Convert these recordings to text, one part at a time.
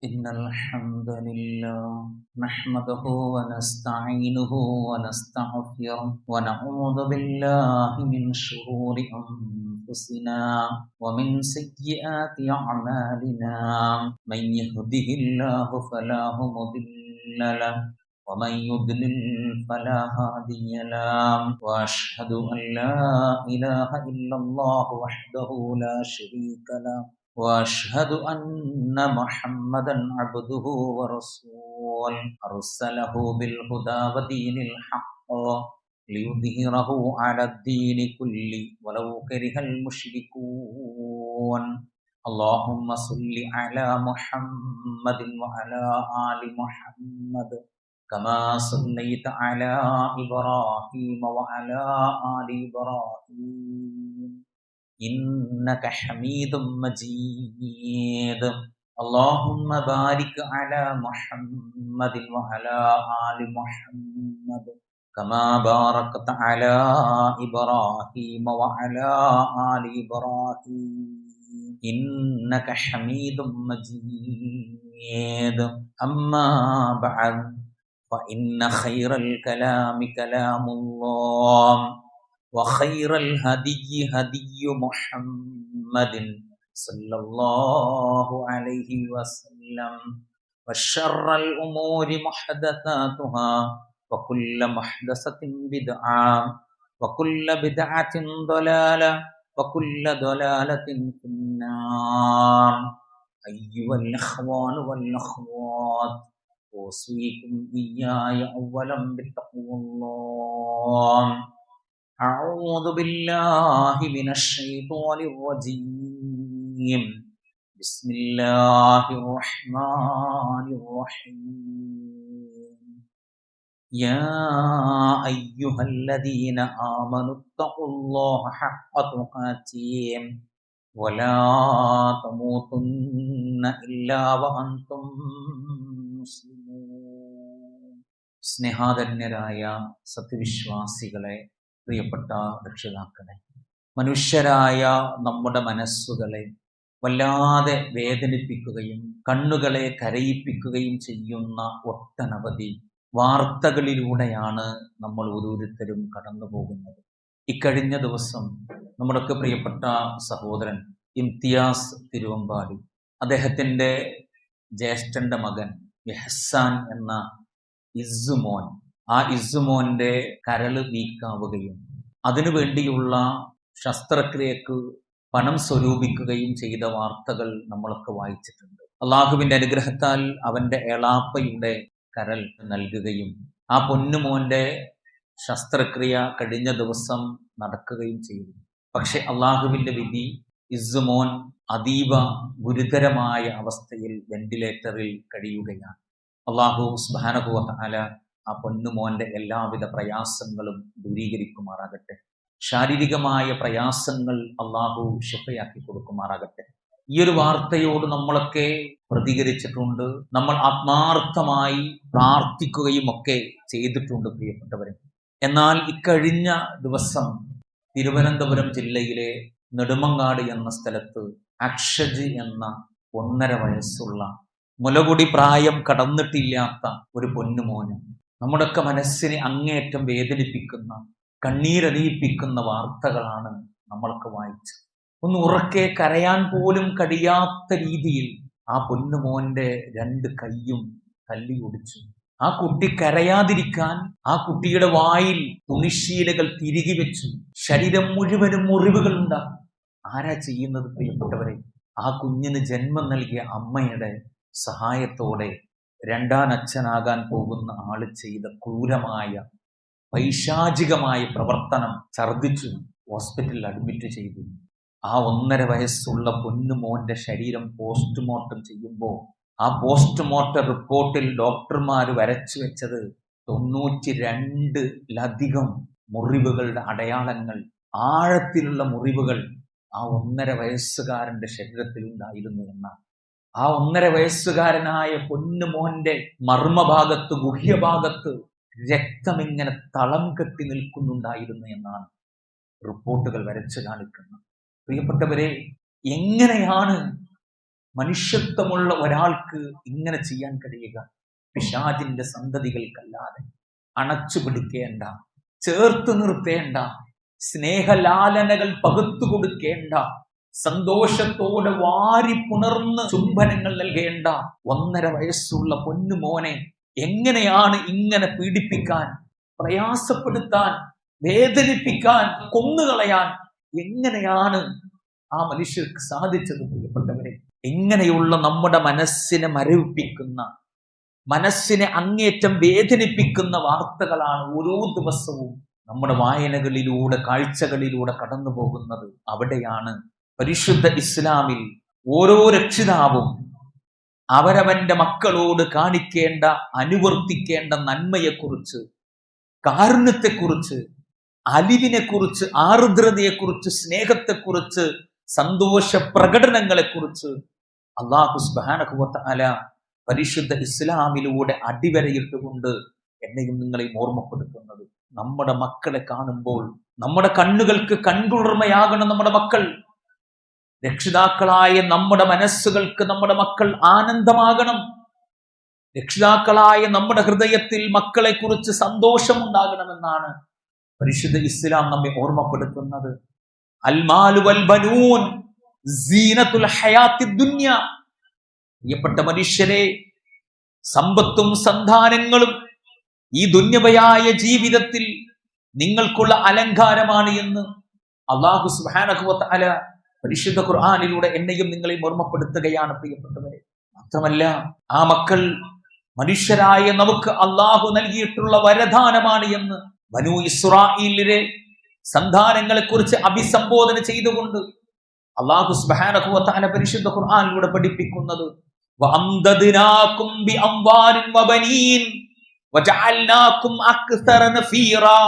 إن الحمد لله نحمده ونستعينه ونستغفره ونعوذ بالله من شرور أنفسنا ومن سيئات أعمالنا من يهده الله فلا مضل له ومن يضلل فلا هادي له وأشهد أن لا إله إلا الله وحده لا شريك له وأشهد أن محمدا عبده ورسوله أرسله بالهدى ودين الحق ليظهره على الدين كله ولو كره المشركون اللهم صل على محمد وعلى آل محمد كما صليت على إبراهيم وعلى آل إبراهيم إنك حميد مجيد اللهم بارك على محمد وعلى آل محمد كما باركت على إبراهيم وعلى آل إبراهيم إنك حميد مجيد أما بعد فإن خير الكلام كلام الله وخير الهدي هدي محمد صلى الله عليه وسلم وشر الأمور محدثاتها وكل محدثة بدعة وكل بدعة ضلالة وكل ضلالة في النار أيها الإخوان والأخوات أوصيكم إياي أولا بتقوى الله أعوذ بالله من الشيطان الرجيم بسم الله الرحمن الرحيم يا أيها الذين آمنوا اتقوا الله حق تقاته ولا تموتن إلا وأنتم مسلمون സ്നേഹാധന്യരായ സത്യവിശ്വാസികളെ, പ്രിയപ്പെട്ട രക്ഷിതാക്കളെ, മനുഷ്യരായ നമ്മുടെ മനസ്സുകളെ വല്ലാതെ വേദനിപ്പിക്കുകയും കണ്ണുകളെ കരയിപ്പിക്കുകയും ചെയ്യുന്ന ഒട്ടനവധി വാർത്തകളിലൂടെയാണ് നമ്മൾ ഓരോരുത്തരും കടന്നു പോകുന്നത്. ഇക്കഴിഞ്ഞ ദിവസം നമ്മുടെയൊക്കെ പ്രിയപ്പെട്ട സഹോദരൻ ഇംതിയാസ് തിരുവമ്പാടി, അദ്ദേഹത്തിൻ്റെ ജ്യേഷ്ഠൻ്റെ മകൻ ഇഹ്സാൻ എന്ന ഇസ്സുമോൻ, ആ ഇസ്സുമോന്റെ കരള് വീക്കാവുകയും അതിനു വേണ്ടിയുള്ള ശസ്ത്രക്രിയക്ക് പണം സ്വരൂപിക്കുകയും ചെയ്ത വാർത്തകൾ നമ്മളൊക്കെ വായിച്ചിട്ടുണ്ട്. അള്ളാഹുവിന്റെ അനുഗ്രഹത്താൽ അവന്റെ എളാപ്പയുടെ കരൾ നൽകുകയും ആ പൊന്നുമോന്റെ ശസ്ത്രക്രിയ കഴിഞ്ഞ ദിവസം നടക്കുകയും ചെയ്തു. പക്ഷെ അള്ളാഹുവിന്റെ വിധി, ഇസ്സുമോൻ അതീവ ഗുരുതരമായ അവസ്ഥയിൽ വെന്റിലേറ്ററിൽ കഴിയുകയാണ്. അള്ളാഹു സുബ്ഹാനഹു വ തആല ആ പൊന്നുമോന്റെ എല്ലാവിധ പ്രയാസങ്ങളും ദൂരീകരിക്കുമാറാകട്ടെ. ശാരീരികമായ പ്രയാസങ്ങൾ അള്ളാഹു ശിഫയാക്കി കൊടുക്കുമാറാകട്ടെ. ഈ ഒരു വാർത്തയോട് നമ്മളൊക്കെ പ്രതികരിച്ചിട്ടുണ്ട്, നമ്മൾ ആത്മാർത്ഥമായി പ്രാർത്ഥിക്കുകയും ഒക്കെ ചെയ്തിട്ടുണ്ട് പ്രിയപ്പെട്ടവരെ. എന്നാൽ ഇക്കഴിഞ്ഞ ദിവസം തിരുവനന്തപുരം ജില്ലയിലെ നെടുമങ്ങാട് എന്ന സ്ഥലത്ത് അക്ഷജ് എന്ന 1.5 വയസ്സുള്ള മുലകുടി പ്രായം കടന്നിട്ടില്ലാത്ത ഒരു പൊന്നുമോന്, നമ്മുടെയൊക്കെ മനസ്സിനെ അങ്ങേയറ്റം വേദനിപ്പിക്കുന്ന, കണ്ണീരണിയിപ്പിക്കുന്ന വാർത്തകളാണ് നമ്മളൊക്കെ വായിച്ചത്. ഒന്ന് ഉറക്കെ കരയാൻ പോലും കഴിയാത്ത രീതിയിൽ ആ പൊന്നുമോന്റെ 2 കൈയും തല്ലി ഒടിച്ചു. ആ കുട്ടി കരയാതിരിക്കാൻ ആ കുട്ടിയുടെ വായിൽ തുണിശീലകൾ തിരികെ വെച്ചു. ശരീരം മുഴുവനും മുറിവുകൾ ഉണ്ടാകും. ആരാ ചെയ്യുന്നത് പ്രിയപ്പെട്ടവരെ? ആ കുഞ്ഞിന് ജന്മം നൽകിയ അമ്മയുടെ സഹായത്തോടെ 2ാം അച്ഛനാകാൻ പോകുന്ന ആള് ചെയ്ത ക്രൂരമായ പൈശാചികമായ പ്രവർത്തനം ഛർദ്ദിച്ചു ഹോസ്പിറ്റലിൽ അഡ്മിറ്റ് ചെയ്തു. ആ 1.5 വയസ്സുള്ള പൊന്നുമോന്റെ ശരീരം പോസ്റ്റ്മോർട്ടം ചെയ്യുമ്പോൾ ആ പോസ്റ്റ്മോർട്ടം റിപ്പോർട്ടിൽ ഡോക്ടർമാർ വരച്ചു വെച്ചത് 92-ലധികം മുറിവുകളുടെ അടയാളങ്ങൾ, ആഴത്തിലുള്ള മുറിവുകൾ ആ 1.5 വയസ്സുകാരന്റെ ശരീരത്തിൽ ഉണ്ടായിരുന്നു എന്നാണ്. ആ 1.5 വയസ്സുകാരനായ പൊന്നുമോന്റെ മർമ്മഭാഗത്ത്, ഗുഹ്യഭാഗത്ത് രക്തമിങ്ങനെ തളം കെട്ടി നിൽക്കുന്നുണ്ടായിരുന്നു എന്നാണ് റിപ്പോർട്ടുകൾ വരച്ചു കാണിക്കുന്നത്. പ്രിയപ്പെട്ടവരെ, എങ്ങനെയാണ് മനുഷ്യത്വമുള്ള ഒരാൾക്ക് ഇങ്ങനെ ചെയ്യാൻ കഴിയുക? പിശാചിന്റെ സന്തതികൾക്കല്ലാതെ. അണച്ചു പിടിക്കേണ്ട, ചേർത്ത് നിർത്തേണ്ട, സ്നേഹലാലനകൾ പകുത്തു കൊടുക്കേണ്ട, സന്തോഷത്തോടെ വാരി പുണർന്ന് ചുംബനങ്ങൾ നൽകേണ്ട 1.5 വയസ്സുള്ള പൊന്നുമോനെ എങ്ങനെയാണ് ഇങ്ങനെ പീഡിപ്പിക്കാൻ, പ്രയാസപ്പെടുത്താൻ, വേദനിപ്പിക്കാൻ, കൊന്നുകളയാൻ എങ്ങനെയാണ് ആ മനുഷ്യർക്ക് സാധിച്ചത്? പ്രിയപ്പെട്ടവരെ, ഇങ്ങനെയുള്ള നമ്മുടെ മനസ്സിനെ മരവിപ്പിക്കുന്ന, മനസ്സിനെ അങ്ങേറ്റം വേദനിപ്പിക്കുന്ന വാർത്തകളാണ് ഓരോ ദിവസവും നമ്മുടെ വായനകളിലൂടെ, കാഴ്ചകളിലൂടെ കടന്നു പോകുന്നത്. അവിടെയാണ് പരിശുദ്ധ ഇസ്ലാമിൽ ഓരോ രക്ഷിതാവും അവരവന്റെ മക്കളോട് കാണിക്കേണ്ട, അനുവർത്തിക്കേണ്ട നന്മയെക്കുറിച്ച്, കാരുണ്യത്തെക്കുറിച്ച്, അലിവിനെക്കുറിച്ച്, ആർദ്രതയെക്കുറിച്ച്, സ്നേഹത്തെക്കുറിച്ച്, സന്തോഷ പ്രകടനങ്ങളെക്കുറിച്ച് അല്ലാഹു സുബ്ഹാനഹു വ തആല പരിശുദ്ധ ഇസ്ലാമിലൂടെ അടിവരയിട്ടുകൊണ്ട് എന്നെയും നിങ്ങളെയും ഓർമ്മപ്പെടുത്തുന്നത്. നമ്മുടെ മക്കളെ കാണുമ്പോൾ നമ്മുടെ കണ്ണുകൾക്ക് കൺകുളിർമയാകണം നമ്മുടെ മക്കൾ. രക്ഷിതാക്കളായ നമ്മുടെ മനസ്സുകൾക്ക് നമ്മുടെ മക്കൾ ആനന്ദമാകണം. രക്ഷിതാക്കളായ നമ്മുടെ ഹൃദയത്തിൽ മക്കളെ കുറിച്ച് സന്തോഷമുണ്ടാകണമെന്നാണ് പരിശുദ്ധ ഇസ്ലാം നമ്മെ ഓർമ്മപ്പെടുത്തുന്നത്. അൽമാലു വൽ ബനൂൻ സീനത്തുൽ ഹയാത്തിദ് ദുനിയ. പ്രിയപ്പെട്ട മനുഷ്യരെ, സമ്പത്തും സന്താനങ്ങളും ഈ ദുന്യവയായ ജീവിതത്തിൽ നിങ്ങൾക്കുള്ള അലങ്കാരമാണ് എന്ന് അല്ലാഹു സുബ്ഹാനഹു വ തആല പരിശുദ്ധ ഖുർആനിലൂടെ എന്നെയും നിങ്ങളെയും ഓർമ്മപ്പെടുത്തുകയാണ്. പ്രിയപ്പെട്ടവരെ, മാത്രമല്ല ആ മക്കൾ മനുഷ്യരായ നമുക്ക് അല്ലാഹു നൽകിയിട്ടുള്ള വരദാനമാണ് എന്ന് ബനൂ ഇസ്രാഈലിലെ സന്താനങ്ങളെ കുറിച്ച് അഭിസംബോധന ചെയ്തുകൊണ്ട് അല്ലാഹു സുബ്ഹാനഹു വ തആല പരിശുദ്ധ ഖുർആനിലൂടെ പഠിപ്പിക്കുന്നത് വഅംദദ്നാകും ബിഅംവാലിൻ വബനീൻ വജഅൽനാകും അക്സറ നഫീറാ.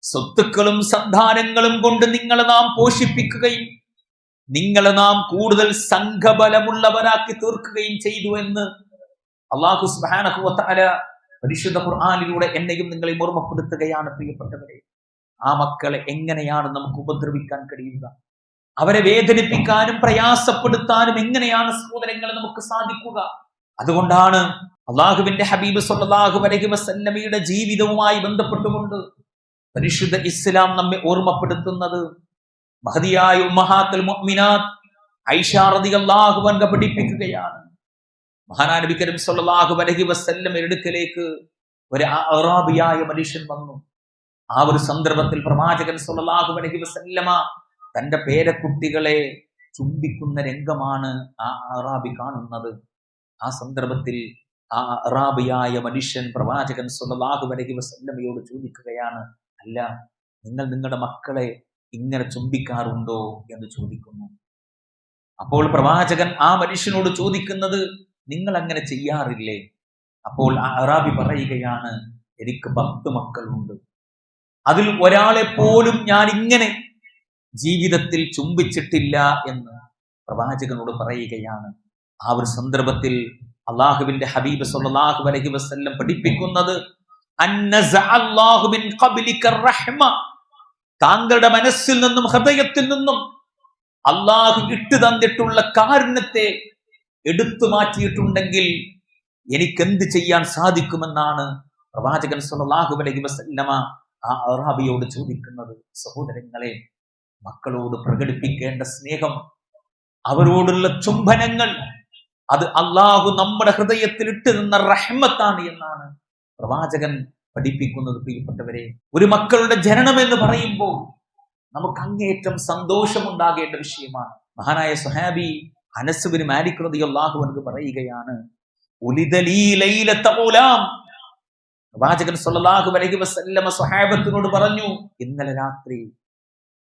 സ്വത്തുക്കളും സന്താനങ്ങളും കൊണ്ട് നിങ്ങളെ നാം പോഷിപ്പിക്കുകയും നിങ്ങളെ നാം കൂടുതൽ സംഘബലമുള്ളവരാക്കി തീർക്കുകയും ചെയ്തു എന്ന് അല്ലാഹു സുബ്ഹാനഹു വ തആല പരിശുദ്ധ ഖുർആനിലൂടെ എന്നെയും നിങ്ങളെയും ഓർമ്മപ്പെടുത്തുകയാണ്. പ്രിയപ്പെട്ടവരെ, ആ മക്കളെ എങ്ങനെയാണ് നമുക്ക് ഉപദ്രവിക്കാൻ കഴിയുക? അവരെ വേദനിപ്പിക്കാനും പ്രയാസപ്പെടുത്താനും എങ്ങനെയാണ് സഹോദരങ്ങളെ നമുക്ക് സാധിക്കുക? അതുകൊണ്ടാണ് അള്ളാഹുവിന്റെ ഹബീബ് സ്വല്ലല്ലാഹു അലൈഹി വസല്ലമയുടെ ജീവിതവുമായി ബന്ധപ്പെട്ടുകൊണ്ട് പരിശുദ്ധ ഇസ്ലാം നമ്മെ ഓർമ്മപ്പെടുത്തുന്നത്. മഹദിയായ ഉമ്മഹാത്തുൽ മുഅ്മിനാത്ത് ഐഷ റളിയല്ലാഹു അൻഹ പഠിപ്പിക്കുകയാണ്. മഹാനായ നബി കരീം സ്വല്ലല്ലാഹു അലൈഹി വസല്ലമയുടെ അടുക്കലേക്ക് ഒരു അറാബിയായ മനുഷ്യൻ വന്നു. ആ ഒരു സന്ദർഭത്തിൽ പ്രവാചകൻ സ്വല്ലല്ലാഹു അലൈഹി വസല്ലമ തന്റെ പേരക്കുട്ടികളെ ചുംബിക്കുന്ന രംഗമാണ് ആ അറാബി കാണുന്നത്. ആ സന്ദർഭത്തിൽ ആ അറാബിയായ മനുഷ്യൻ പ്രവാചകൻ സ്വല്ലല്ലാഹു അലൈഹി വസല്ലമയോട് ചോദിക്കുകയാണ്, അല്ല, നിങ്ങൾ നിങ്ങളുടെ മക്കളെ ഇങ്ങനെ ചുംബിക്കാറുണ്ടോ എന്ന് ചോദിക്കുന്നു. അപ്പോൾ പ്രവാചകൻ ആ മനുഷ്യനോട് ചോദിക്കുന്നത്, നിങ്ങൾ അങ്ങനെ ചെയ്യാറില്ലേ? അപ്പോൾ ആ അറാബി പറയുകയാണ്, എനിക്ക് 10 മക്കളുണ്ട്, അതിൽ ഒരാളെ പോലും ഞാൻ ഇങ്ങനെ ജീവിതത്തിൽ ചുംബിച്ചിട്ടില്ല എന്ന് പ്രവാചകനോട് പറയുകയാണ്. ആ ഒരു സന്ദർഭത്തിൽ അള്ളാഹുവിന്റെ ഹബീബ് സ്വല്ലല്ലാഹു അലൈഹി വസല്ലം പഠിപ്പിക്കുന്നത്, അന്നസഅല്ലാഹു മിൻ ഖബ്ലിക റഹ്മ. താങ്കളുടെ മനസ്സിൽ നിന്നും ഹൃദയത്തിൽ നിന്നും അള്ളാഹു ഇട്ടു തന്നിട്ടുള്ള കാരുണ്യത്തെ എടുത്തു മാറ്റിയിട്ടുണ്ടെങ്കിൽ എനിക്കെന്ത് ചെയ്യാൻ സാധിക്കുമെന്നാണ് പ്രവാചകൻ സ്വല്ലല്ലാഹു അലൈഹി വസല്ലമ ആ അറാബിയോട് ചോദിക്കുന്നത്. സഹോദരങ്ങളെ, മക്കളോട് പ്രകടിപ്പിക്കേണ്ട സ്നേഹം, അവരോടുള്ള ചുംബനങ്ങൾ, അത് അള്ളാഹു നമ്മുടെ ഹൃദയത്തിൽ ഇട്ട് നിന്ന റഹ്മത്താണ് എന്നാണ് പ്രവാചകൻ പഠിപ്പിക്കുന്നത്. പ്രിയപ്പെട്ടവരെ, ഒരു മക്കളുടെ ജനനം എന്ന് പറയുമ്പോൾ നമുക്ക് അങ്ങേറ്റം സന്തോഷമുണ്ടാകേണ്ട വിഷയമാണ്. മഹാനായ സ്വഹാബി അനസ് ബിൻ മാലിക് റളിയല്ലാഹു അൻഹു പറയുകയാണ്, ഉലിദലീ ലൈലത ഗുലാം. പ്രവാചകൻ സ്വല്ലല്ലാഹു അലൈഹി വസല്ലമ സ്വഹാബത്തിനോട് പറഞ്ഞു, ഇന്നലെ രാത്രി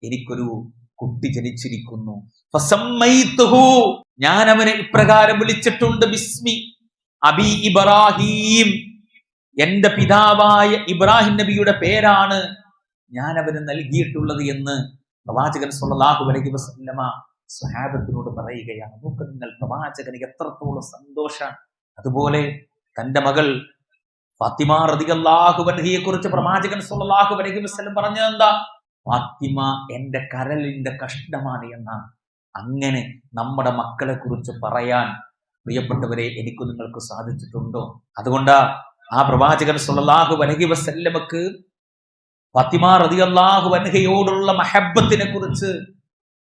എനിക്കൊരു കുട്ടി ജനിച്ചിരിക്കുന്നു. ഫസമ്മൈതുഹു, ഞാൻ അവനെ ഇപ്രകാരം വിളിച്ചിട്ടുണ്ട്, ബിസ്മി അബി ഇബ്രാഹിം, എന്റെ പിതാവായ ഇബ്രാഹിം നബിയുടെ പേരാണ് ഞാൻ അവന് നൽകിയിട്ടുള്ളത് എന്ന് പ്രവാചകൻ സ്വല്ലല്ലാഹു അലൈഹി വസല്ലമ സ്വഹാബത്തിനോട് പറയുകയാണ്. നോക്ക് നിങ്ങൾ, പ്രവാചകന് എത്രത്തോളം സന്തോഷാണ്. അതുപോലെ തന്റെ മകൾ ഫാത്തിമ റളിയല്ലാഹു അൻഹയെ കുറിച്ച് പ്രവാചകൻ സ്വല്ലല്ലാഹു അലൈഹി വസല്ലം പറഞ്ഞത് എന്താ? ഫാത്തിമ എന്റെ കരളിന്റെ കഷ്ണമാണ് എന്നാണ്. അങ്ങനെ നമ്മുടെ മക്കളെ കുറിച്ച് പറയാൻ പ്രിയപ്പെട്ടവരെ എനിക്ക് നിങ്ങൾക്ക് സാധിച്ചിട്ടുണ്ടോ? അതുകൊണ്ടാ ആ പ്രവാചകൻ സ്വല്ലല്ലാഹു അലൈഹി വസല്ലമക്ക് ഫാത്തിമ റളിയല്ലാഹു അൻഹയോടുള്ള മഹബ്ബത്തിനെ കുറിച്ച്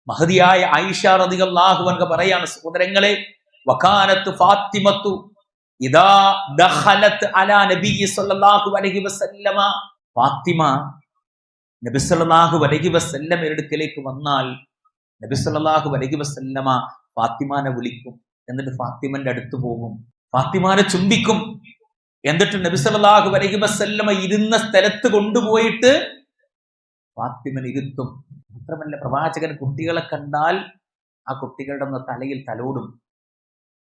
മഹദിയായ ആയിഷ റളിയല്ലാഹു അൻഹ പറയാണ്, സഹോദരങ്ങളെ, വകാനത്ത് ഫാത്തിമത്തു ഇദാ ദഖലത് അലാ നബി സ്വല്ലല്ലാഹു അലൈഹി വസല്ലമ, ഫാത്തിമ നബി സല്ലല്ലാഹു അലൈഹി വസല്ലമയുടെ അടുക്കലേക്ക് വന്നാൽ നബി സല്ലല്ലാഹു അലൈഹി വസല്ലമ ഫാത്തിമാനെ വിളിക്കും. എന്നിട്ട് ഫാത്തിമന്റെ അടുത്ത് പോകും, ഫാത്തിമാനെ ചുംബിക്കും. എന്നിട്ട് നബി സല്ലല്ലാഹു അലൈഹി വസല്ലമ ഇരുന്ന സ്ഥലത്ത് കൊണ്ടുപോയിട്ട് ഫാത്തിമനെ ഇരുത്തും. മാത്രമല്ല, പ്രവാചകൻ കുട്ടികളെ കണ്ടാൽ ആ കുട്ടികളുടെ തലയിൽ തലോടും.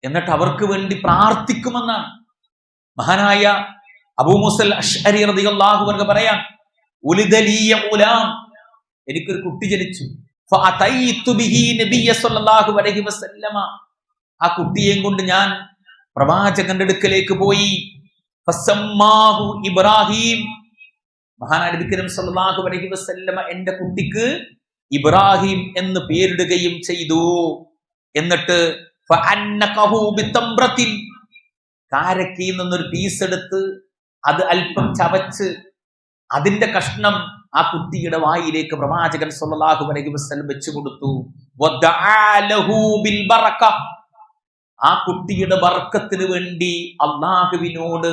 എന്നിട്ട് അവർക്ക് വേണ്ടി പ്രാർത്ഥിക്കുമെന്നാണ് മഹാനായ അബൂ മൂസൽ അശ്അരി റളിയല്ലാഹു അൻഹു പറയാൻ, ഉലിദലിയ ഗുലാം, എനിക്കൊരു കുട്ടി ജനിച്ചു. ഫഅതൈതു ബിഹി നബിയ സ്വല്ലല്ലാഹു അലൈഹി വസല്ലമ, ആ കുട്ടിയെയും കൊണ്ട് ഞാൻ പ്രവാചകന്റെ അടുക്കലേക്ക് പോയി. ഫസമ്മാഹു ഇബ്രാഹിം, മഹാനായ നബി കരീം സ്വല്ലല്ലാഹു അലൈഹി വസല്ലമ എന്റെ കുട്ടിക്ക് ഇബ്രാഹിം എന്ന് പേരിടുകയും ചെയ്തു. എന്നിട്ട് ഫഅന്നഖഹു ബിതംറത്തിൻ, കാരക്കയിൽ നിന്നൊരു പീസ് എടുത്ത് അത് അല്പം ചവച്ച് അതിന്റെ കഷ്ണം ആ കുട്ടിയുടെ വായിലേക്ക് പ്രവാചകൻ സ്വല്ലല്ലാഹു അലൈഹി വസല്ലം വെച്ചു കൊടുത്തു. വദഅ ലഹു ബിൽ ബറക, ആ കുട്ടിയുടെ ബർക്കത്തിന് വേണ്ടി അല്ലാഹുവിനോട്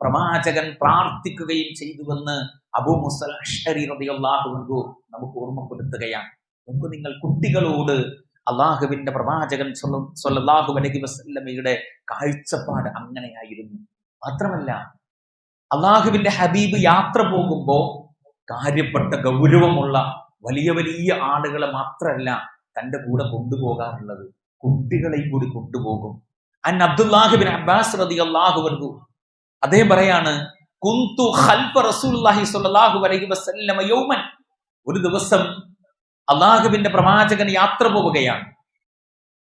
പ്രവാചകൻ പ്രാർത്ഥിക്കുകയും ചെയ്തുവെന്ന് അബൂ മൂസൽ അശ്അരി റളിയല്ലാഹു അൻഹു നമുക്ക് ഓർമ്മപ്പെടുത്തുകയാണ്. നമുക്ക് നിങ്ങൾ കുട്ടികളോട് അള്ളാഹുവിന്റെ പ്രവാചകൻ സ്വല്ലല്ലാഹു അലൈഹി വസല്ലമയുടെ കാഴ്ചപ്പാട് അങ്ങനെയായിരുന്നു. മാത്രമല്ല, അള്ളാഹുവിന്റെ ഹബീബ് യാത്ര പോകുമ്പോൾ കാര്യപ്പെട്ട ഗൗരവമുള്ള വലിയ വലിയ ആളുകളെ മാത്രമല്ല തന്റെ കൂടെ കൊണ്ടുപോകാറുള്ളത്, കുട്ടികളെയും കൂടി കൊണ്ടുപോകും. അൻ അബ്ദുല്ലാഹി ബിൻ അബ്ബാസ് റളിയല്ലാഹു അൻഹു അദ്ദേഹം പറയാണ്, കുന്തു ഖൽഫ റസൂലുള്ളാഹി സ്വല്ലല്ലാഹു അലൈഹി വസല്ലമ യൗമൻ, ഒരു ദിവസം അള്ളാഹുവിന്റെ പ്രവാചകൻ യാത്ര പോവുകയാണ്.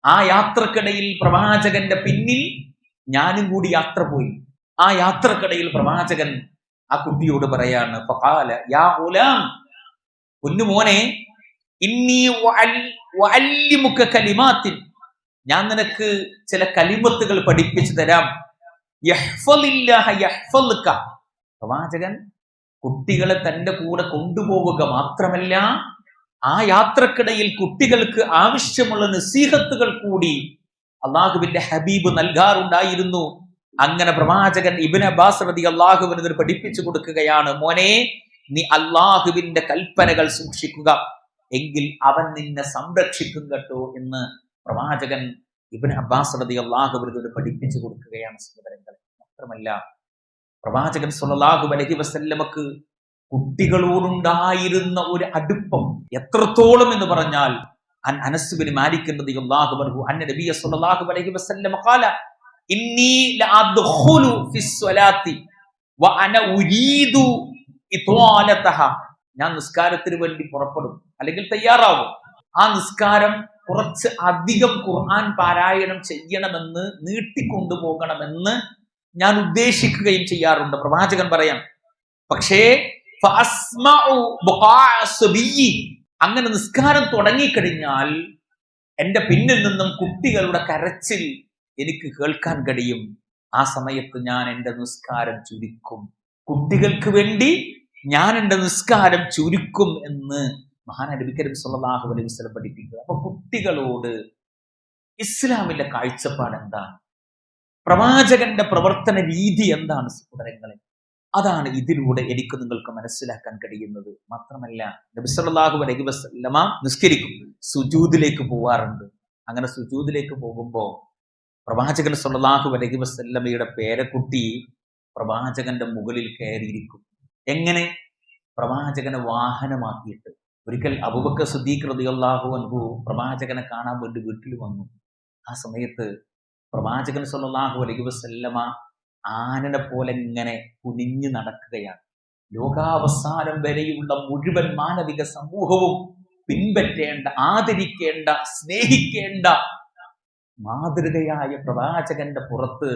ആ യാത്രക്കിടയിൽ പ്രവാചകന്റെ പിന്നിൽ ഞാനും കൂടി യാത്ര പോയി. ആ യാത്രക്കിടയിൽ പ്രവാചകൻ ആ കുട്ടിയോട് പറയാണ്, ഫഖാല യാ ഗുലാം, പൊന്നുമോനെ, ഇന്നി വഅല്ലിമുക കലിമാത്തിൻ, ഞാൻ നിനക്ക് ചില കലിമത്തുകൾ പഠിപ്പിച്ചു തരാം. യഹ്ഫളില്ലാഹ യഹ്ഫളുക, പ്രവാചകൻ കുട്ടികളെ തന്റെ കൂടെ കൊണ്ടുപോവുക മാത്രമല്ല, ആ യാത്രക്കിടയിൽ കുട്ടികൾക്ക് ആവശ്യമുള്ള നസീഹത്തുകൾ കൂടി അള്ളാഹുവിന്റെ ഹബീബ് നൽകാറുണ്ടായിരുന്നു. അങ്ങനെ പ്രവാചകൻ ഇബ്നു അബ്ബാസ് റളിയല്ലാഹു അൻഹു പഠിപ്പിച്ചു കൊടുക്കുകയാണ്, മോനെ, നീ അള്ളാഹുവിന്റെ കൽപ്പനകൾ സൂക്ഷിക്കുക, എങ്കിൽ അവൻ നിന്നെ സംരക്ഷിക്കും കേട്ടോ എന്ന് പ്രവാചകൻ ഇബ്നു അബ്ബാസ് റളിയല്ലാഹു അൻഹു പഠിപ്പിച്ചു കൊടുക്കുകയാണ് സഹോദരങ്ങളെ. മാത്രമല്ല, പ്രവാചകൻ സ്വല്ലല്ലാഹു അലൈഹി വസല്ലമക്ക് കുട്ടികളോടുണ്ടായിരുന്ന ഒരു അടുപ്പം എത്രത്തോളം എന്ന് പറഞ്ഞാൽ, അൻ അനസ് ബിൻ മാലിക് റളിയല്ലാഹു അൻഹു അന്ന നബിയ സ്വല്ലല്ലാഹു അലൈഹി വസല്ലം ഖാല ഇന്നി ലഅദ്ഖുലു ഫിസ്സലാത്തി വഅന ഉരീദു ഇത്വാലതഹ, ഞാൻ നിസ്കാരത്തിന് വേണ്ടി പുറപ്പെടും, അല്ലെങ്കിൽ തയ്യാറാവും. ആ നിസ്കാരം കുറച്ച് അധികം ഖുർആൻ പാരായണം ചെയ്യണമെന്ന്, നീട്ടിക്കൊണ്ടുപോകണമെന്ന് ഞാൻ ഉദ്ദേശിക്കുകയും ചെയ്യാറുണ്ട്. പ്രവാചകൻ പറയാം, പക്ഷേ അങ്ങനെ നിസ്കാരം തുടങ്ങിക്കഴിഞ്ഞാൽ എന്റെ പിന്നിൽ നിന്നും കുട്ടികളുടെ കരച്ചിൽ എനിക്ക് കേൾക്കാൻ കഴിയും. ആ സമയത്ത് ഞാൻ എന്റെ നിസ്കാരം ചുരുക്കും, കുട്ടികൾക്ക് വേണ്ടി ഞാൻ എന്റെ നിസ്കാരം ചുരുക്കും എന്ന് മഹാനായ നബി കരീം സ്വല്ലല്ലാഹു അലൈഹി വസല്ലം പഠിപ്പിക്കുക. അപ്പൊ കുട്ടികളോട് ഇസ്ലാമിന്റെ കാഴ്ചപ്പാട് എന്താണ്, പ്രവാചകന്റെ പ്രവർത്തന രീതി എന്താണ് സഹോദരങ്ങളെ, അതാണ് ഇതിലൂടെ എനിക്ക് നിങ്ങൾക്ക് മനസ്സിലാക്കാൻ കഴിയുന്നത്. മാത്രമല്ല, നബി സല്ലല്ലാഹു അലൈഹി വസല്ലമ നിസ്കരിക്കും, സുജൂദിലേക്ക് പോവാറുണ്ട്. അങ്ങനെ സുജൂദിലേക്ക് പോകുമ്പോൾ പ്രവാചകൻ സ്വല്ലല്ലാഹു അലൈഹി വസല്ലമയുടെ പേരക്കുട്ടി പ്രവാചകന്റെ മുകളിൽ കയറിയിരിക്കും. എങ്ങനെ? പ്രവാചകനെ വാഹനമാക്കിയിട്ട്. ഒരിക്കൽ അബൂബക്കർ സിദ്ദീഖ് റളിയല്ലാഹു അൻഹു പ്രവാചകനെ കാണാൻ വേണ്ടി വീട്ടിൽ വന്നു. ആ സമയത്ത് പ്രവാചകൻ സ്വല്ലല്ലാഹു അലൈഹി വസല്ലമ ആനനെ പോലെ ഇങ്ങനെ കുനിഞ്ഞു നടക്കുകയാണ്. ലോകാവസാനം വരെയുള്ള മുഴുവൻ മാനവിക സമൂഹവും പിൻപറ്റേണ്ട, ആദരിക്കേണ്ട, സ്നേഹിക്കേണ്ട മാതൃകയായ പ്രവാചകന്റെ പുറത്ത്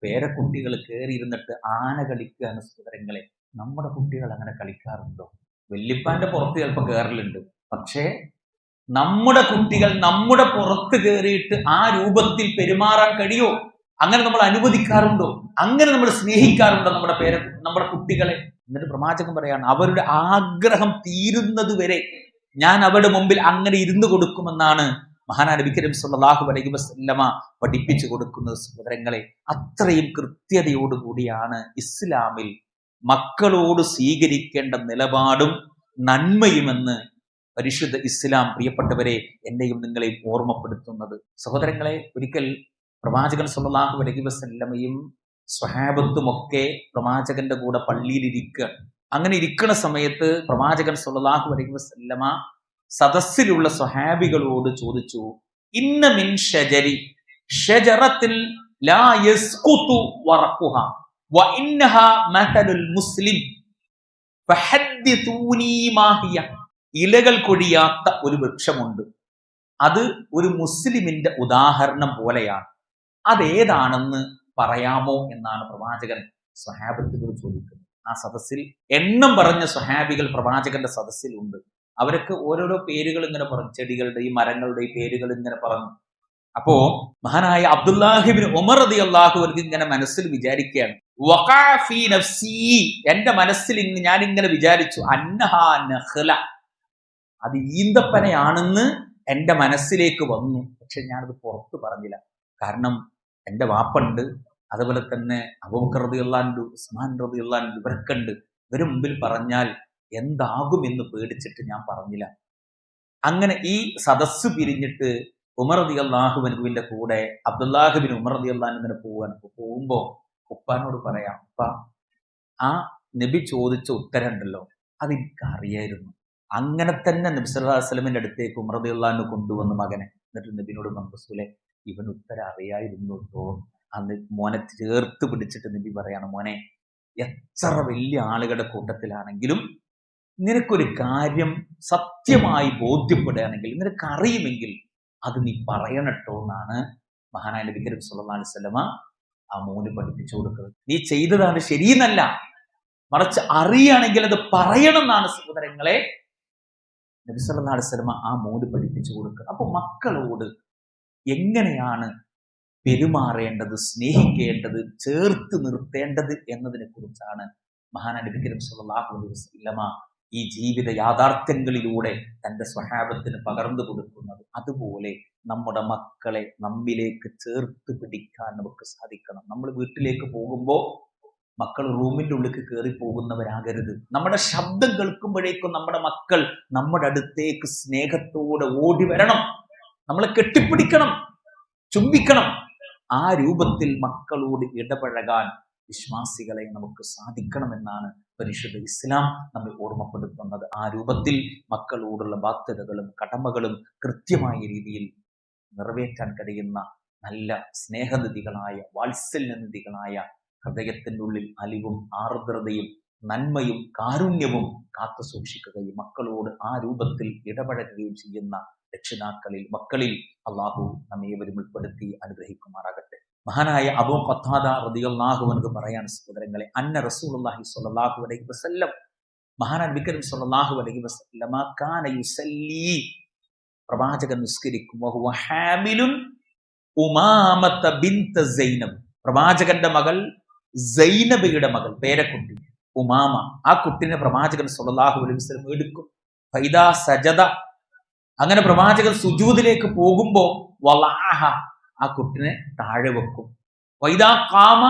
പേരക്കുട്ടികൾ കയറിയിരുന്നിട്ട് ആന കളിക്കുകയാണ് സഹോദരങ്ങളെ. നമ്മുടെ കുട്ടികൾ അങ്ങനെ കളിക്കാറുണ്ടോ? വല്യപ്പാന്റെ പുറത്ത് ചിലപ്പോൾ കയറലുണ്ട്, പക്ഷേ നമ്മുടെ കുട്ടികൾ നമ്മുടെ പുറത്ത് കയറിയിട്ട് ആ രൂപത്തിൽ പെരുമാറാൻ കഴിയോ? അങ്ങനെ നമ്മൾ അനുവദിക്കാറുണ്ടോ? അങ്ങനെ നമ്മൾ സ്നേഹിക്കാറുണ്ടോ നമ്മുടെ കുട്ടികളെ? എന്നിട്ട് പ്രവാചകൻ പറയാണ്, അവരുടെ ആഗ്രഹം തീരുന്നത് വരെ ഞാൻ അവരുടെ മുമ്പിൽ അങ്ങനെ ഇരുന്നു കൊടുക്കുമെന്നാണ് മഹാനായ നബി കരീം സ്വല്ലല്ലാഹു അലൈഹി വസല്ലമ പഠിപ്പിച്ചു കൊടുക്കുന്നത്. സഹോദരങ്ങളെ, അത്രയും കൃത്യതയോടുകൂടിയാണ് ഇസ്ലാമിൽ മക്കളോട് സ്വീകരിക്കേണ്ട നിലപാടും നന്മയുമെന്ന് പരിശുദ്ധ ഇസ്ലാം പ്രിയപ്പെട്ടവരെ എന്നെയും നിങ്ങളെയും ഓർമ്മപ്പെടുത്തുന്നത്. സഹോദരങ്ങളെ, ഒരിക്കൽ പ്രവാചകൻ സ്വല്ലല്ലാഹു അലൈഹി വസല്ലമയും സ്വഹാബത്തുമൊക്കെ പ്രവാചകന്റെ കൂടെ പള്ളിയിൽ ഇരിക്കുക. അങ്ങനെ ഇരിക്കുന്ന സമയത്ത് പ്രവാചകൻ സ്വല്ലല്ലാഹു അലൈഹി വസല്ലമ സദസ്സിലുള്ള സ്വഹാബികളോട് ചോദിച്ചു, ഇന്ന മിൻ ഷജറത്തിൽ ലാ യസ്ഖുതു വറഖുഹ വ ഇന്നഹാ മതലുൽ മുസ്ലിം ഫഹദ്ദിഥൂനി മാ ഹിയ. ഇലകൾ കൊഴിയാത്ത ഒരു വൃക്ഷമുണ്ട്, അത് ഒരു മുസ്ലിമിന്റെ ഉദാഹരണം പോലെയാണ്, അതേതാണെന്ന് പറയാമോ എന്നാണ് പ്രവാചകൻ സ്വഹാബത്തിനോട് ചോദിക്കുന്നത്. ആ സദസ്സിൽ എണ്ണം പറഞ്ഞ സ്വഹാബികൾ പ്രവാചകന്റെ സദസ്സിലുണ്ട്. അവരൊക്കെ ഓരോരോ പേരുകൾ ഇങ്ങനെ പറഞ്ഞു, ചെടികളുടെയും മരങ്ങളുടെയും പേരുകൾ ഇങ്ങനെ പറഞ്ഞു. അപ്പോ മഹാനായ അബ്ദുല്ലാഹിബ്നു ഉമർ റളിയല്ലാഹു അൻഹു ഇങ്ങനെ മനസ്സിൽ വിചാരിക്കുകയാണ്, വഖഅ ഫീ നഫ്സി, എന്റെ മനസ്സിൽ ഞാൻ ഇങ്ങനെ വിചാരിച്ചു, അന്നഹാ നഖ്ല, അത് ഈന്തപ്പനയാണെന്ന് എൻ്റെ മനസ്സിലേക്ക് വന്നു. പക്ഷെ ഞാനത് പുറത്ത് പറഞ്ഞില്ല. കാരണം എൻ്റെ വാപ്പുണ്ട്, അതുപോലെ തന്നെ അബൂബക്കർ റളിയല്ലാഹു അൻഹു, ഉസ്മാൻ റളിയല്ലാഹു അൻഹു, ഇവരൊക്കെ ഉണ്ട്. ഇവര് മുമ്പിൽ പറഞ്ഞാൽ എന്താകുമെന്ന് പേടിച്ചിട്ട് ഞാൻ പറഞ്ഞില്ല. അങ്ങനെ ഈ സദസ്സ് പിരിഞ്ഞിട്ട് ഉമർ റളിയല്ലാഹു അൻഹുവിന്റെ കൂടെ അബ്ദുല്ലാഹിബ്നു ഉമർ റളിയല്ലാഹു അൻഹു പോവാൻ പോകുമ്പോ ഉപ്പാനോട് പറയാം, ഉപ്പ, ആ നബി ചോദിച്ച ഉത്തരം ഉണ്ടല്ലോ, അതെനിക്ക് അറിയായിരുന്നു. അങ്ങനെ തന്നെ നബി സല്ലല്ലാഹു അലൈഹി വസല്ലമയുടെ അടുത്തേക്ക് ഉമർ റളിയല്ലാഹു അൻഹു കൊണ്ടുവന്നു മകനെ. എന്നിട്ട് നബിനോട് പറഞ്ഞു, റസൂലേ, ഇവൻ ഉത്തരം അറിയായിരുന്നു കേട്ടോ. അന്ന് മോനെ ചേർത്ത് പിടിച്ചിട്ട് നബി പറയാണ്, മോനെ, എത്ര വലിയ ആളുകളുടെ കൂട്ടത്തിലാണെങ്കിലും നിനക്കൊരു കാര്യം സത്യമായി ബോധ്യപ്പെടുകയാണെങ്കിൽ, നിനക്കറിയുമെങ്കിൽ അത് നീ പറയണട്ടോ എന്നാണ് മഹാനായ നബി കരീം സ്വല്ലല്ലാഹു അലൈഹി വസല്ലമ ആ മോന് പഠിപ്പിച്ചു കൊടുക്കുന്നത്. നീ ചെയ്തതാണ് ശരിയെന്നല്ല, മറിച്ച് അറിയുകയാണെങ്കിൽ അത് പറയണം എന്നാണ് സഹോദരങ്ങളെ നബി സല്ലല്ലാഹു അലൈഹി വസല്ലമ ആ മോന് പഠിപ്പിച്ചു കൊടുക്കുക. അപ്പൊ മക്കളോട് എങ്ങനെയാണ് പെരുമാറേണ്ടത്, സ്നേഹിക്കേണ്ടത്, ചേർത്ത് നിർത്തേണ്ടത് എന്നതിനെ കുറിച്ചാണ് മഹാനായ നബി കരീം സ്വല്ലല്ലാഹു അലൈഹി വസല്ലമ ഈ ജീവിത യാഥാർത്ഥ്യങ്ങളിലൂടെ തന്റെ സ്വഹാബത്തിന് പകർന്നു കൊടുക്കുന്നത്. അതുപോലെ നമ്മുടെ മക്കളെ നമ്മിലേക്ക് ചേർത്ത് പിടിക്കാൻ നമുക്ക് സാധിക്കണം. നമ്മൾ വീട്ടിലേക്ക് പോകുമ്പോൾ മക്കൾ റൂമിന്റെ ഉള്ളിലേക്ക് കയറി പോകുന്നവരാകരുത്. നമ്മുടെ ശബ്ദം കേൾക്കുമ്പോഴേക്കും നമ്മുടെ മക്കൾ നമ്മുടെ അടുത്തേക്ക് സ്നേഹത്തോടെ ഓടി വരണം, നമ്മളെ കെട്ടിപ്പിടിക്കണം, ചുംബിക്കണം. ആ രൂപത്തിൽ മക്കളോട് ഇടപഴകാൻ വിശ്വാസികളെ നമുക്ക് സാധിക്കണമെന്നാണ് പരിശുദ്ധ ഇസ്ലാം നമ്മെ ഓർമ്മപ്പെടുത്തുന്നത്. ആ രൂപത്തിൽ മക്കളോടുള്ള ബാധ്യതകളും കടമകളും കൃത്യമായ രീതിയിൽ നിറവേറ്റാൻ കഴിയുന്ന നല്ല സ്നേഹനിധികളായ, വാത്സല്യനിധികളായ, ഹൃദയത്തിൻ്റെ ഉള്ളിൽ അലിവും ആർദ്രതയും നന്മയും കാരുണ്യവും കാത്തു സൂക്ഷിക്കുകയും മക്കളോട് ആ രൂപത്തിൽ ഇടപഴകുകയും ചെയ്യുന്ന രക്ഷിതാക്കളിൽ, മക്കളിൽ അള്ളാഹു നമ്മേവരും ഉൾപ്പെടുത്തി അനുഗ്രഹിക്കുമാറാകട്ടെ. മഹാനായ അബൂ ഖത്താദ റളിയല്ലാഹു അൻഹു പറയാണ്, സഹോദരങ്ങളെ, അന്ന റസൂലുള്ളാഹി സ്വല്ലല്ലാഹു അലൈഹി വസല്ലം, മഹാനായ നബി കരീം സ്വല്ലല്ലാഹു അലൈഹി വസല്ലമ കാന യുസല്ലി, പ്രവാചകൻ നിസ്കരിക്കും, വഹുവ ഹാമിലുൻ ഉമാമത ബിൻത സൈനബ്, പ്രവാചകന്റെ മകൾ സൈനബയുടെ മകൾ, പേരക്കുട്ടി ഉമാമ, ആ കുട്ടിനെ പ്രവാചകൻ സ്വല്ലല്ലാഹു അലൈഹി വസല്ലം എടുക്കും. ഫൈദാ സജദ, അങ്ങനെ പ്രവാചകൻ സുജൂദിലേക്ക് പോകുമ്പോ വലഅഹ, ആ കുട്ടിനെ താഴെ വെക്കും. വൈദാ ഖാമ,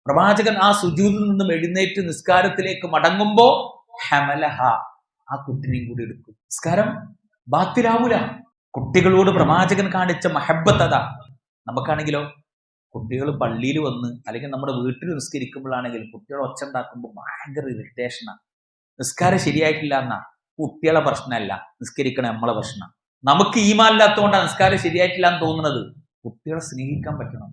പ്രവാചകൻ ആ സുജൂദിൽ നിന്നും എഴുന്നേറ്റ് നിസ്കാരത്തിലേക്ക് മടങ്ങുമ്പോ ഹമലഹ, ആ കുട്ടിനെയും കൂടി എടുക്കും. നിസ്കാരം ബാത്തിലാവൂല. കുട്ടികളോട് പ്രവാചകൻ കാണിച്ച മഹബ്ബത്ത്. നമുക്കാണെങ്കിലോ, കുട്ടികൾ പള്ളിയിൽ വന്ന് അല്ലെങ്കിൽ നമ്മുടെ വീട്ടിൽ നിസ്കരിക്കുമ്പോഴാണെങ്കിൽ കുട്ടികൾ ഒച്ച ഉണ്ടാക്കുമ്പോൾ ഭയങ്കര ഇറിറ്റേഷനാണ്. നിസ്കാരം ശരിയായിട്ടില്ല എന്നാ കുട്ടികളെ പ്രശ്നമല്ല, നിസ്കരിക്കണ നമ്മളെ പ്രശ്നം. നമുക്ക് ഈമാനില്ലാത്തതുകൊണ്ടാണ് നിസ്കാരം ശരിയായിട്ടില്ല എന്ന് തോന്നുന്നത്. കുട്ടികളെ സ്നേഹിക്കാൻ പറ്റണം,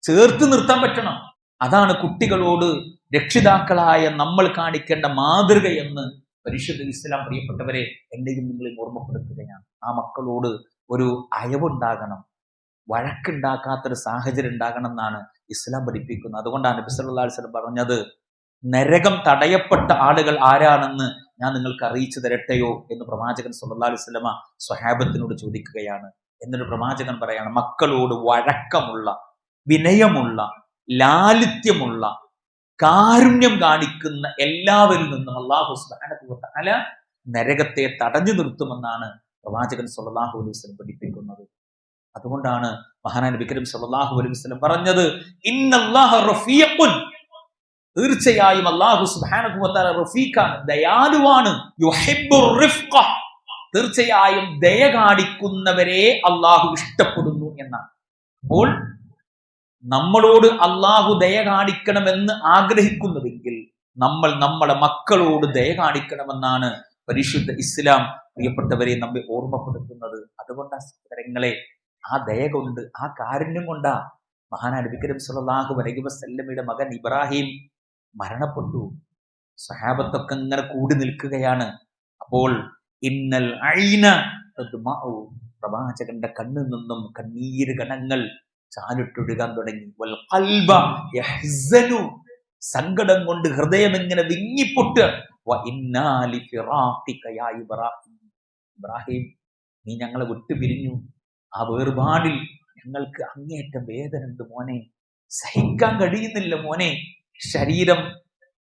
ചേർത്ത് നിർത്താൻ പറ്റണം. അതാണ് കുട്ടികളോട് രക്ഷിതാക്കളായ നമ്മൾ കാണിക്കേണ്ട മാതൃക എന്ന് പരിശുദ്ധ ഇസ്ലാം പ്രിയപ്പെട്ടവരെ എന്നെയും നിങ്ങളെയും ഓർമ്മപ്പെടുത്തുകയാണ്. ആ മക്കളോട് ഒരു അയവുണ്ടാകണം, വഴക്കുണ്ടാക്കാത്തൊരു സാഹചര്യം ഉണ്ടാകണം എന്നാണ് ഇസ്ലാം പഠിപ്പിക്കുന്നത്. അതുകൊണ്ടാണ് നബി സല്ലല്ലാഹു അലൈഹി വസല്ലം പറഞ്ഞത്, നരകം തടയപ്പെട്ട ആളുകൾ ആരാണെന്ന് ഞാൻ നിങ്ങൾക്ക് അറിയിച്ചു തരട്ടെയോ എന്ന് പ്രവാചകൻ സല്ലല്ലാഹു അലൈഹി വസല്ലമ സ്വഹാബത്തിനോട് ചോദിക്കുകയാണ്. എന്നിട്ട് പ്രവാചകൻ പറയാണ്, മക്കളോട് വഴക്കമുള്ള, വിനയമുള്ള, ലാളിത്യമുള്ള, കാരുണ്യം കാണിക്കുന്ന എല്ലാവരിൽ നിന്നും അല്ലാഹു സുബ്ഹാനഹു വ തആല നരകത്തെ തടഞ്ഞു നിർത്തുമെന്നാണ് പ്രവാചകൻ സല്ലല്ലാഹു അലൈഹി വസല്ലം പഠിപ്പിക്കുന്നത്. അതുകൊണ്ടാണ് മഹാനായ നബി കരീം സല്ലല്ലാഹു അലൈഹി വസല്ലം പറഞ്ഞത്, ഇന്നല്ലാഹ റഫീഖുൻ, തീർച്ചയായും അല്ലാഹു സുബ്ഹാനഹു വ തആല റഫീഖാണ്, ദയാലുവാണ്. യുഹിബ്ബുർ റിഫ്ഖ, തീർച്ചയായും ദയ കാണിക്കുന്നവരെ അല്ലാഹു ഇഷ്ടപ്പെടുന്നു എന്നാണ്. അപ്പോൾ നമ്മളോട് അല്ലാഹു ദയ കാണിക്കണമെന്ന് ആഗ്രഹിക്കുന്നുവെങ്കിൽ നമ്മൾ നമ്മുടെ മക്കളോട് ദയ കാണിക്കണമെന്നാണ് പരിശുദ്ധ ഇസ്ലാം പ്രിയപ്പെട്ടവരെ നമ്മെ ഓർമ്മപ്പെടുത്തുന്നത്. അതുകൊണ്ടാ സഹോദരങ്ങളെ, ആ ദയ കൊണ്ട്, ആ കാരുണ്യം കൊണ്ടാ മഹാനായ നബി കരീം സല്ലല്ലാഹു അലൈഹി വസല്ലമയുടെ മകൻ ഇബ്രാഹിം മരണപ്പെട്ടു. സ്വഹാബത്തൊക്കെ ഇങ്ങനെ കൂടി നിൽക്കുകയാണ്. അപ്പോൾ ഇന്നൽ ഐന തദ്മഉ, പ്രവാചകന്റെ കണ്ണിൽ നിന്നും കണ്ണീര് കണങ്ങൾ ചാലിട്ടൊഴുകാൻ തുടങ്ങി. വൽ ഖൽബ യഹ്സനു, സങ്കടം കൊണ്ട് ഹൃദയം ഇങ്ങനെ വിങ്ങിപ്പൊട്ട്. വ ഇന്നാ ലിഫിറാഖിക യാ ഇബ്രാഹിം, ഇബ്രാഹിം നീ ഞങ്ങളെ വിട്ടു പിരിഞ്ഞു, ആ വേർപാടിൽ ഞങ്ങൾക്ക് അങ്ങേയറ്റം വേദന ഉണ്ട് മോനെ, സഹിക്കാൻ കഴിയുന്നില്ല മോനെ, ശരീരം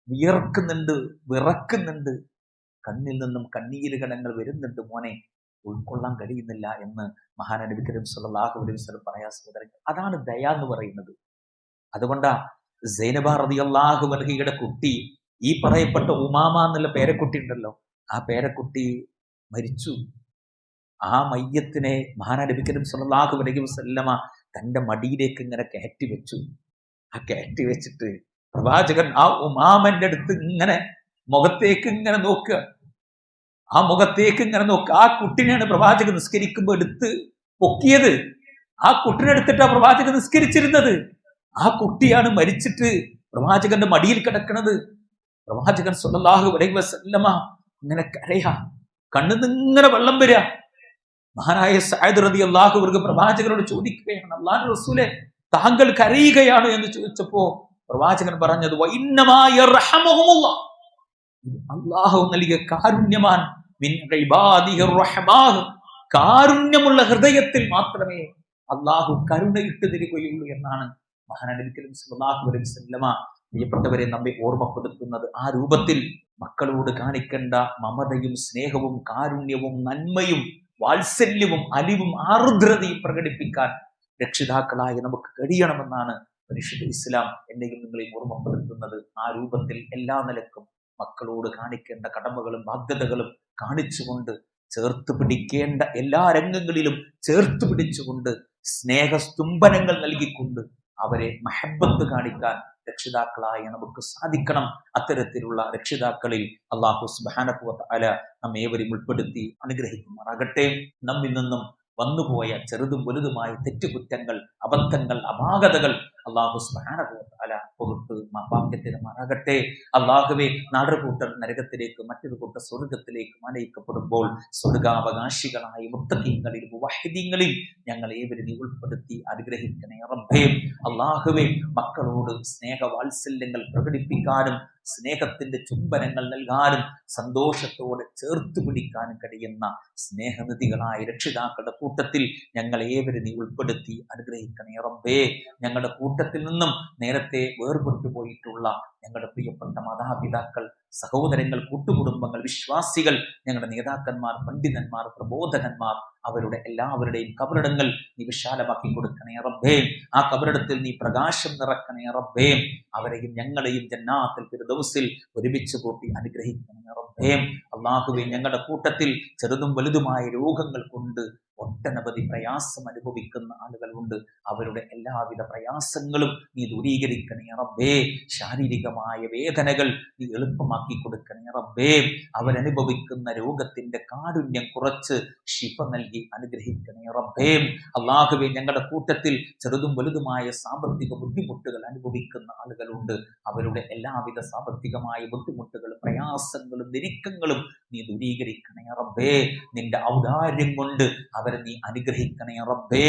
വിയർക്കുന്നുണ്ട്, വിറക്കുന്നുണ്ട്, കണ്ണിൽ നിന്നും കണ്ണീര് കണങ്ങൾ വരുന്നുണ്ട് മോനെ, ഉൾക്കൊള്ളാൻ കഴിയുന്നില്ല എന്ന് മഹാനായ നബി കരീം സല്ലല്ലാഹു അലൈഹി വസല്ലം പറയാ സഹോദരങ്ങൾ. അതാണ് ദയ എന്ന് പറയുന്നത്. അതുകൊണ്ടാ സൈനബ റളിയല്ലാഹു അൻഹയുടെ കുട്ടി, ഈ പറയപ്പെട്ട ഉമാമ എന്നുള്ള പേരക്കുട്ടി ഉണ്ടല്ലോ, ആ പേരക്കുട്ടി മരിച്ചു. ആ മയ്യത്തിനെ മഹാനായ നബി കരീം സല്ലല്ലാഹു അലൈഹി വസല്ലമ തന്റെ മടിയിലേക്ക് ഇങ്ങനെ കയറ്റി വെച്ചു. ആ കയറ്റി വെച്ചിട്ട് പ്രവാചകൻ ആ ഉമാമന്റെ അടുത്ത് ഇങ്ങനെ മുഖത്തേക്ക് ഇങ്ങനെ നോക്കുക, ആ മുഖത്തേക്ക് ഇങ്ങനെ നോക്കുക. ആ കുട്ടിനെയാണ് പ്രവാചകൻ നിസ്കരിക്കുമ്പോൾ എടുത്ത് പൊക്കിയത്. ആ കുട്ടിനെ എടുത്തിട്ടാ പ്രവാചകൻ നിസ്കരിച്ചിരുന്നത്. ആ കുട്ടിയാണ് മരിച്ചിട്ട് പ്രവാചകന്റെ മടിയിൽ കിടക്കുന്നത്. പ്രവാചകൻ സല്ലല്ലാഹു അലൈഹി വസല്ലമ ഇങ്ങനെ കരയാ, കണ്ണിന്ന് ഇങ്ങനെ വെള്ളം വരിക. മഹാനായ സഅദ് റളിയല്ലാഹു അൻഹു പ്രവാചകനോട് ചോദിക്കുകയാണ്, അല്ലാഹുവിന്റെ റസൂലേ, താങ്കൾ കരയുകയാണ് എന്ന് ചോദിച്ചപ്പോ പ്രവാചകൻ പറഞ്ഞത്, വഇന്നമാ യർഹമുഹുമുല്ലാഹ്, അല്ലാഹു നൽകിയ കാരുണ്യമാൻ, മിൻ ഇബാദിഹിർ റഹ്മാൻ, കാരുണ്യമുള്ള ഹൃദയത്തിൽ മാത്രമേ അല്ലാഹു കരുണയിട്ട് തരികയുള്ളൂ എന്നാണ് മഹാനായ നബി കരീം സല്ലല്ലാഹു അലൈഹി വസല്ലമ പ്രിയപ്പെട്ടവരെ നമ്മെ ഓർമ്മപ്പെടുത്തുന്നത്. ആ രൂപത്തിൽ മക്കളോട് കാണിക്കേണ്ട മമതയും സ്നേഹവും കാരുണ്യവും നന്മയും വാത്സല്യവും അലിവും ആർദ്രതയും പ്രകടിപ്പിക്കാൻ രക്ഷിതാക്കളായി നമുക്ക് കഴിയണമെന്നാണ് പരിശുദ്ധ ഇസ്ലാം എന്നെയും നിങ്ങളെയും ഓർമ്മപ്പെടുത്തുന്നത്. ആ രൂപത്തിൽ എല്ലാ നിലക്കും മക്കളോട് കാണിക്കേണ്ട കടമകളും ബാധ്യതകളും കാണിച്ചുകൊണ്ട്, ചേർത്ത് പിടിക്കേണ്ട എല്ലാ രംഗങ്ങളിലും ചേർത്ത് പിടിച്ചുകൊണ്ട്, സ്നേഹസ്തുംബനങ്ങൾ നൽകിക്കൊണ്ട് അവരെ മഹബത്ത് കാണിക്കാൻ രക്ഷിതാക്കളായി നമുക്ക് സാധിക്കണം. അത്തരത്തിലുള്ള രക്ഷിതാക്കളിൽ അല്ലാഹു സുബ്ഹാനഹു വ തആല നമ്മേവരെയും ഉൾപ്പെടുത്തി അനുഗ്രഹിക്കുമാറാകട്ടെ. നമ്മിൽ നിന്നും വന്നുപോയ ചെറുതും വലുതുമായ തെറ്റുകുറ്റങ്ങൾ, അബദ്ധങ്ങൾ, അപാകതകൾ അല്ലാഹു സുബ്ഹാനഹു വ തആല പുറത്ത് മാപ്പാക്കി മാറാകട്ടെ. അല്ലാഹുവേ, നാടൊരു കൂട്ടർ നരകത്തിലേക്ക്, മറ്റൊരു കൂട്ടർ സ്വർഗത്തിലേക്ക് ആനയിക്കപ്പെടുമ്പോൾ സ്വർഗാവകാശികളായ മുത്തഖീങ്ങളിൽ മുവഹ്ഹിദീങ്ങളിൽ ഞങ്ങൾ ഏവരും നീ ഉൾപ്പെടുത്തി അനുഗ്രഹിക്കണേ റബ്ബേ. അല്ലാഹുവേ, മക്കളോട് സ്നേഹവാത്സല്യങ്ങൾ പ്രകടിപ്പിക്കാനും സ്നേഹത്തിന്റെ ചുംബനങ്ങൾ നൽകാനും സന്തോഷത്തോടെ ചേർത്ത് പിടിക്കാനും കഴിയുന്ന സ്നേഹനിധികളായ രക്ഷിതാക്കളുടെ കൂട്ടത്തിൽ ഞങ്ങൾ ഏവരും നീ ഉൾപ്പെടുത്തി അനുഗ്രഹിക്കണേ റബ്ബേ. ഞങ്ങളുടെ കൂട്ടത്തിൽ നിന്നും നേരത്തെ വേർപെട്ടു പോയിട്ടുള്ള ഞങ്ങളുടെ പ്രിയപ്പെട്ട മാതാപിതാക്കൾ, സഹോദരങ്ങൾ, കൂട്ടുകുടുംബങ്ങൾ, വിശ്വാസികൾ, ഞങ്ങളുടെ നേതാക്കന്മാർ, പണ്ഡിതന്മാർ, പ്രബോധകന്മാർ, അവരുടെ എല്ലാവരുടെയും കബറിടങ്ങൾ നീ വിശാലമാക്കി കൊടുക്കണേ റബ്ബേ. ആ കബറിടത്തിൽ നീ പ്രകാശം നിറക്കണേ റബ്ബേ. അവരെയും ഞങ്ങളെയും ജന്നാത്തുൽ ഫിർദൗസിൽ ഒരുമിച്ച് കൂട്ടി അനുഗ്രഹിക്കണേ റബ്ബേ. അല്ലാഹുവേ, ഞങ്ങളുടെ കൂട്ടത്തിൽ ചെറുതും വലുതുമായ രോഗങ്ങൾ കൊണ്ട് ഒട്ടനവധി പ്രയാസം അനുഭവിക്കുന്ന ആളുകളുണ്ട്. അവരുടെ എല്ലാവിധ പ്രയാസങ്ങളും നീ ദൂരീകരിക്കണേ റബ്ബേ. ശാരീരികമായ വേദനകൾ നീ എളുപ്പമാക്കി കൊടുക്കണേ റബ്ബേ. അവരനുഭവിക്കുന്ന രോഗത്തിന്റെ കാഠിന്യം കുറച്ച് ശിഫ നൽകി അനുഗ്രഹിക്കണേ റബ്ബേ. അല്ലാഹുവേ, ഞങ്ങളുടെ കൂട്ടത്തിൽ ചെറുതും വലുതുമായ സാമ്പത്തിക ബുദ്ധിമുട്ടുകൾ അനുഭവിക്കുന്ന ആളുകളുണ്ട്. അവരുടെ എല്ലാവിധ സാമ്പത്തികമായ ബുദ്ധിമുട്ടുകളും പ്രയാസങ്ങളും ഞെരുക്കങ്ങളും നീ ദൂരീകരിക്കണേ റബ്ബേ. നിന്റെ ഔദാര്യം കൊണ്ട് അവരെ നീ നീ അനുഗ്രഹിക്കണേ റബ്ബേ.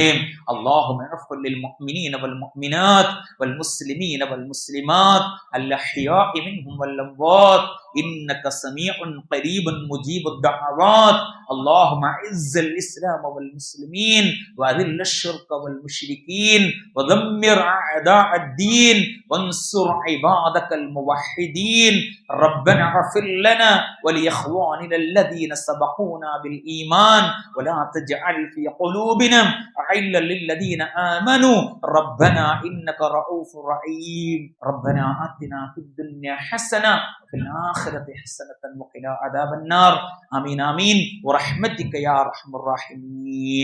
അല്ലാഹുമ്മ ഇഗ്ഫിർ ലിൽ മുഅ്മിനീന വൽ മുഅ്മിനാത്ത് വൽ മുസ്ലിമീന വൽ മുസ്ലിമാത്ത് അൽ അഹ്യാഇ മിൻഹും വൽ അംവാത്ത് ഇന്നക സമീഉൻ ഖരീബുൻ മുജീബുദ് ദഅവാത്ത്. اللهم اعز الاسلام والمسلمين واذل الشرك والمشركين ودمر اعداء الدين وانصر عبادك الموحدين. ربنا اغفر لنا ولاخواننا الذين سبقونا بالايمان ولا تجعل في قلوبنا غلا للذين امنوا ربنا انك رؤوف رحيم. ربنا آتنا في الدنيا حسنه وفي الاخره حسنه وقنا عذاب النار. آمين آمين برحمتك يا أرحم الراحمين.